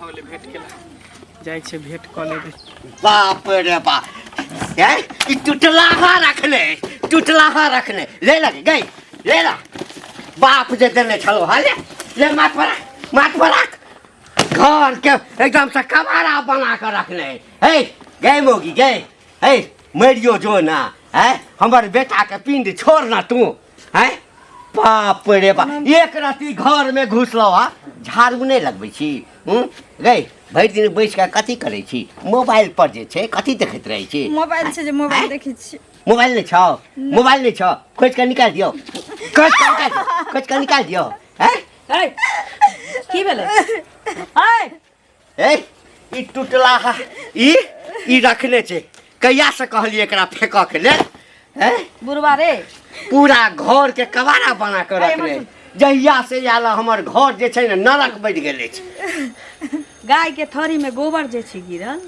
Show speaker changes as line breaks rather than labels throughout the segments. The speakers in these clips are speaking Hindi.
भगले भेट केला जाय छे भेट क लेबे।
बाप रे बाप ए ई टुटलाहा रखने ले लगे गई ले ला बाप जे देने छलो हाले ले माथ पर रख घर के एकदम से कबाड़ा बना कर रखने हे गई मोगी गई हे मरियो जो ना है हमर बेटा के पिंड छोड़ ना तू है बाप रे बाप एक राती घर में घुसलो हा झाड़ू नहीं लगबै छी गई भरि दिन बैस के कथी करै छी मोबाइल पर जे छै कथी देखैत रहै छी
मोबाइल छै जे मोबाइल देखै छी
मोबाइल नहीं छौ खोज के निकाल दियो खोज के निकाल दियो हैं
की भेलै
ए ई टुटला हा ई रखने छै कहिया से कहलिए एकरा फेंक के ले हैं
बुढ़वा रे
पूरा घर के कबाड़ा बना के रखने जहिया से आला हमर घर जे छै न नरक बैठ गेले छै
गाय के थरी में गोबर जे छै गिरल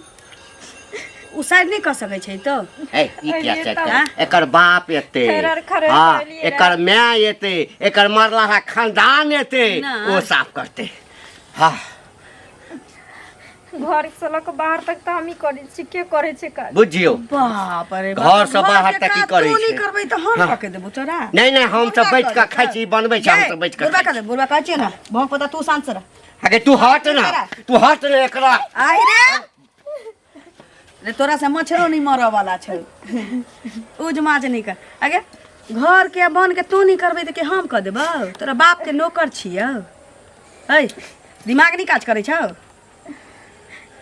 उ साइड नहीं कर सकै छै तो
ए ई क्या चलता एकर बाप एते हां एकर माय एते एकर मरला हा खानदान एते वो साफ करते हां
घर से लक बाहर तक तो हम ही करे छी के करे छै काज
बुझियो
बाप रे
घर से बाहर तक की करे
तू
छै
नहीं करबै त हम पके देबो तोरा
नहीं हम सब बैठ के खाइ छी बनबै छी हम सब बैठ के
बुढ़वा कहै छै ना भों पता तू शांत से रह
अगे तू हट ना एकरा
आई रे तोरा से मच्छरो नहीं मरऽ वाला छै उज माज नहीं कर आगे घर के बन के तू नहीं करबै त के हम क देबौ तोरा बाप के नौकर छियौ है दिमाग नहीं काज करै छौ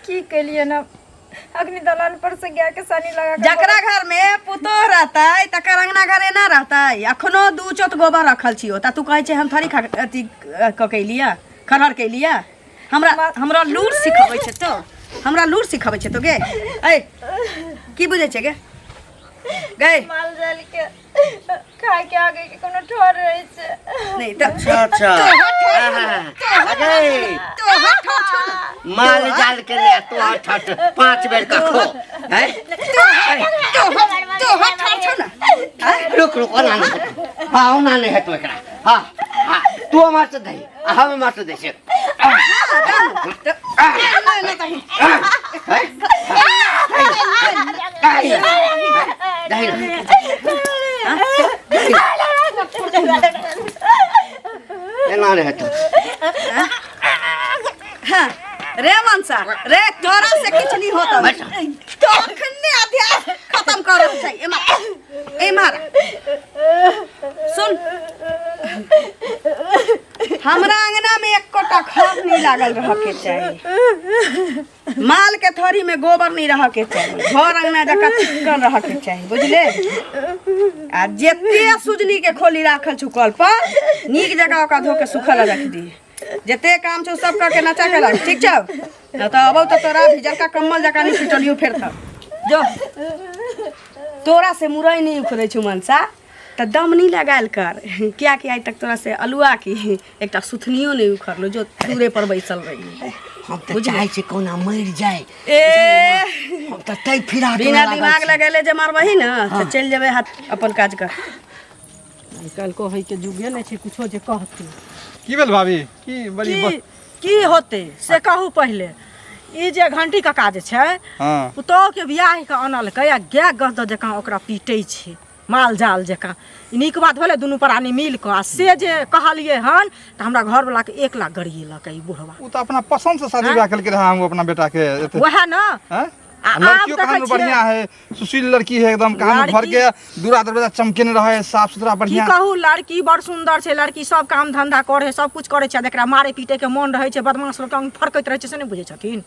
की केलिए ना अग्नि दलान पर से गया के सानी लगा के
जकरा घर में पुतो रहतै तकर अंगना घरे ना रहतै अखनो दू चोट गोबर रखल छियो त तू कहै छै हम थरी अथी के लिया खरहर के लिया हमरा लूर सिखबै छै तो हमरा लूर सिखबै छै तो गे ए की बुझै छै गे गए
माल जाल के खाए के आगे के कोनो ठोर रहे छै
नहीं त
अच्छा
तो हट
माल जाल के ले तो हट 5 बेर का खो है
तो हट ना
रुक ओना हां ओना नहीं है तो एकरा हां तू मार दे हम मार दे से
रे मनसा रे तोरा से किछ नहीं होता तो खन्ने अध्याय खत्म कर छै ए मार सुन हमरा अंगना में एक कोटा खाद नहीं लागल रह के चाहिए माल के थरी में गोबर नहीं रह के चाहिए घर अंगना जका चिकन रह के चाहिए बुझले आ जेते सुजनी के खोली राखल छु कल पर नीक जगह ओका धो के सुखल रख दी जेते काम छौ सब करके नचा के रख ठीक छौ न त अबौ त तोरा भिजल का कम्मल जका नहीं पिटलियो फेर त जो तोरा से मुरई नहीं उखड़े छु मनसा त दम नहीं लगाल कर क्या कि आज तक तोरा से अलुआ की एकटा सुथनियो नहीं उखड़लो जो दूरे पर बैसल रही
हम तो चाहे छी कोना मर जाए
ए
हम तो तै फिरा
बिना दिमाग लगेले जे मारबही न त चल जेबे हाथ अपन काज कर कल को है के जुगे नहीं छै कुछो जे कहती
की भेल भाभी की बड़ी
की होते से कहू पहले ई जे घंटी का काज छै
हां
पुतौ के बियाह के आनल के या गाय गद जका ओकरा पीटै छै माल जाल जका नीक बात भेलै दुनू प्राणी मिल के आ से जे कहलिए हन त हमरा घर वाला के 1 लाख गड़िएलक ई बुढ़वा
उ त अपना पसंद से शादी ब्याह करके रहा हम अपना बेटा के
वह ना
हैं लड़कियों कहां बढ़िया है सुशील लड़की है एकदम कहां घर के दूरा दरवाजा चमकेने रहे साफ सुथरा बढ़िया
की कहू लड़की बड़ सुंदर छै लड़की सब काम धंधा करे सब कुछ करे छै एकरा मारे पीटे के मन रहे छै बदमाश लोग फरकैत रहे छै से नहीं बुझै छथिन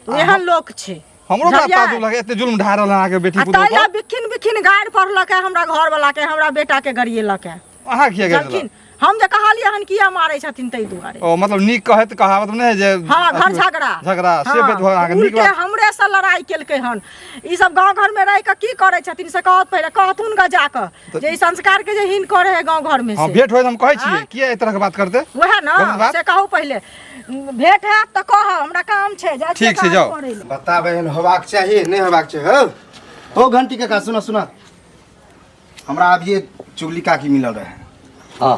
तो एहन लोग छै
हमरो बात ताजू लगे एते जुल्म ढा रहल आके बेटी पुतो पर
ताया बिखिन गाड़ पड़लक है हमरा घर वाला के हमरा बेटा के गरिएलक है
आहा किया गेल
हम जे कहलिए हन किया मारै छथिन तै दुआरे
ओ मतलब नीक कहे त कहावत नहीं है जे
हां घर झगड़ा
से बेट आके नीक
बात हमरे से लड़ाई केलकै हन ई सब गांव घर में रह के की करे छथिन से कहत पहले कहथुन ग जाके जे ई संस्कार के जे हिन करे है गांव घर में से
हां भेट होय हम कहै छी किया ए तरह के बात करते
वह ना से कहू पहले भेट है त कह हमरा काम छै जा
ठीक से जाओ
बता बहन होबाक चाहिए नहीं होबाक चाहिए हो घंटी का सुना हमरा अब ये चुगली काकी मिलल रहे
हां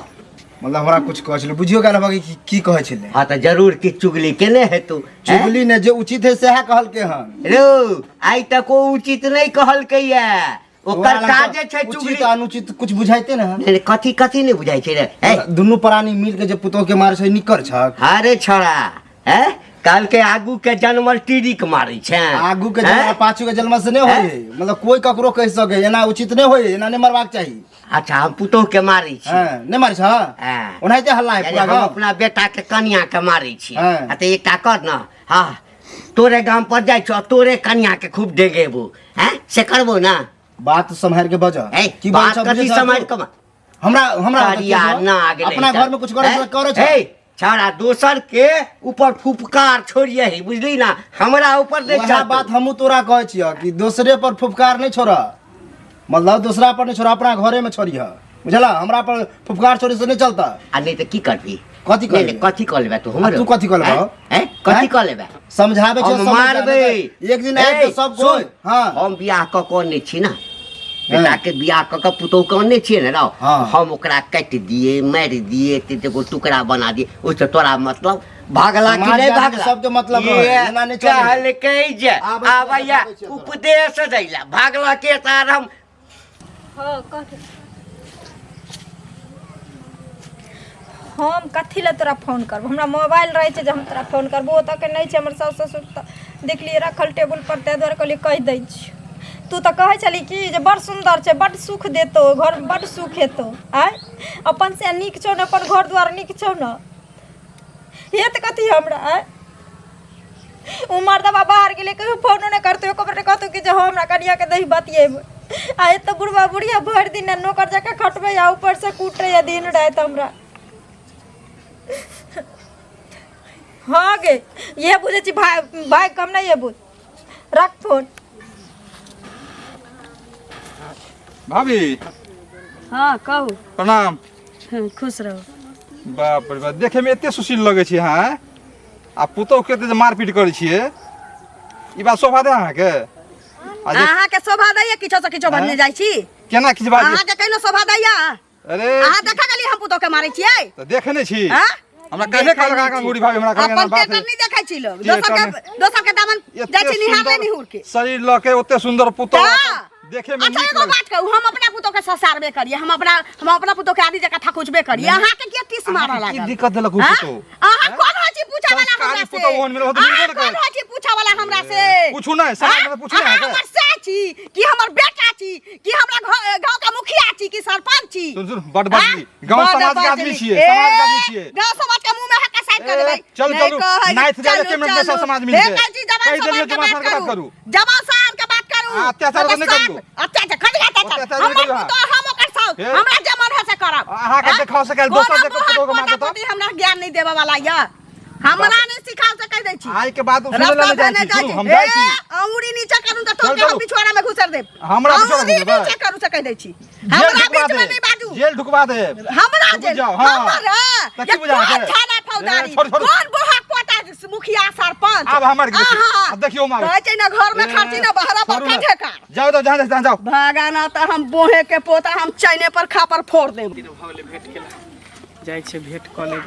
मतलब हमरा कुछ कहै छलै बुझियो गेल बाकी की कहै छलै।
हाँ तो जरूर की चुगली केने है तू
चुगली ने जो उचित है सेहा कहलकै हन।
रो आई तक वो उचित नहीं कहलकै या ओकर काजे छै चुगली।
उचित अनुचित कुछ बुझाइते न
नहीं कथी कथी नहीं बुझाई छै रे हैं?
दुनू प्राणी मिल के जे पुतोह के मारे छै निकर छक।
अरे छोड़ा हैं काल के आगू के जन्मल टीरी के मारै छै
आगू के जन्म पाछू के जन्म से नहीं होय है। मतलब कोई ककरो कह सके एना उचित नहीं होय, एना नहीं मरबाक चाही।
अच्छा हम पुतोह के मारै छी
हां नहीं मारै छ
हाँ।
ओनाइते हल्ला है पूरा
हम
गांव।
अपना बेटा के कन्या के मारै छी
हाँ।
आ ते एकटा कर न हाँ तोरे गांव पर जाय छौ तोरे कन्या के खूब डेगेबो हैं से करबो ना।
बात संभाल के बजा
की बात कथी समझ के
हमरा हमरा
करिया ना आगे
अपना घर में कुछ करे छै।
छाड़ा दोसर के ऊपर फुफकार छोड़िए ही बुझली ना हमरा ऊपर नहीं
वह बात हमू तोरा कहै छियै कि दूसरे पर फुफकार नहीं छोड़ा। मतलब दूसरा पर नहीं छोड़ा अपना घरे में छोड़िए बुझला। हमरा पर फुफकार छोड़े से नहीं चलता।
आ नहीं तो की करबी
कथी कर
नहीं कथी कर लेबे तू हमर
तू कथी कर लेबे
हैं कथी कर लेबे
समझाबे छै
हम मारबे
एक दिन आबि के सब कोई। हां
हम बियाह क कोने छी ना बेटा के बियाह क पुतोह कोने छी ना रौ हम ओकरा काट दिए मार दिए ते को टुकड़ा बना दिए उससे तोरा मतलब भागला कि नहीं भागला
सब के मतलब एना नहीं चले।
कहल कहि जे आबैया उपदेश दैला भागला के तार हम
हाँ कह हम कथी ला तोरा फोन करब हमरा मोबाइल रहे छै जे हम तोरा फोन करबो ओतऽ के नहीं छै। हमर सास ससुर तऽ देखलिए रखल टेबुल पर तै दुआरे कहलिए कहि दै छी। तू तऽ कहै छली कि जे बड़ सुंदर छै बड़ सुख देतो घर में बड़ सुख हेतो आय अपन से नीक छौ न अपन घर द्वार नीक छौ न ये तऽ कथी हमरा आय उमर दबा बाहर गेले कहियो फोनो नहीं करतो एको बेर कहतो कि जे हमरा कनिया के दही बतिएब आय तऽ बुढ़वा बुढ़िया भर दिन नौकर जका खटबे या ऊपर से कूटे या दिन रात हमरा। हाँ गे ये बुझे छी भाई भाई कम नहीं ये बुझ रख फोन।
भाभी
हाँ कहू।
प्रणाम।
खुश रहो।
बाप रे बाप देखे में एते सुशील लगे छी हाँ आ पुतोह के जे मारपीट करे छिए ई बात शोभा दे अहाँ के
अहाँ के शोभा दैया किछो से किछो बनने जाइ छी
केना किछ बात
अहाँ के कहिनो शोभा दैया।
अरे
अहाँ देखा गेली हम पुतोह के मारै छियै
तो देखे छी
हां
हमरा कहे कहल का अंगूरी भाभी हमरा कहल
अपन
बात
पेट
है
नहीं देखै छी लोग दोसर के दामन जाइ छी निहार ले निहुर के
शरीर ल के ओते सुंदर पुतोह देखे में
अच्छा
नीक
एगो
लगे।
बात कहू हम अपना पुतोह के ससारबे करिए हम अपना पुतोह के आदि जका थकुचबे करिए अहाँ के के तीस मारा
की
लागल
दिक्कत देलक पुतोह
अहाँ कोन हो छी पूछा वाला हमरा से
पुतोह मन में रहत नहीं
अहाँ कोन हो छी पूछा वाला हमरा से
पूछू ना समाज में पूछू ना
हमर से छी कि हमर बेटा छी कि हमरा गांव का मुखिया छी कि सरपंच छी।
सुन सुन बड़ बदली गांव समाज के आदमी छिए समाज के आदमी छिए
गांव समाज के मुंह में हक्का साइड कर देबै
चल चलू नाइट जाले के मिनट में सब समाज मिल के कह देलिए जमा सर के बात करू
जमा साहब के बात करू
अत्याचार तो नहीं करू
अत्याचार खड़ी अत्याचार हम तो हम ओकर साथ हमरा जे मन है से करब
अहाँ के देखाओ सके दोसर के पुतोह के मारत
तो हमरा ज्ञान नहीं देबे वाला या हमरा नहीं सिखाओ से कह दै छी
आई के बाद सुन ले जाई छी हम जाई छी
अंगुरी नीचे करू त ठोक के हम पिछवाड़ा में घुसर देब
हमरा पिछवाड़ा में देब
नीचे करू से कह दै छी हमरा बीच में नहीं बाजू
जेल ढुकवा दे
हमरा जेल
जाओ हां
हमरा
की बुझा है
थाना फौजदारी
छोड़ छोड़
कौन बोहा कोटा मुखिया सरपंच
अब हमर देखियो मार
कहै छै ना घर में खर्ची ना बहरा पर काटे का
जाओ तो जहां जाओ
भागाना त हम बोहे के पोता हम चाइने पर खा पर फोड़ देब।
भले भेट केला जाइ छै भेट कॉलेज।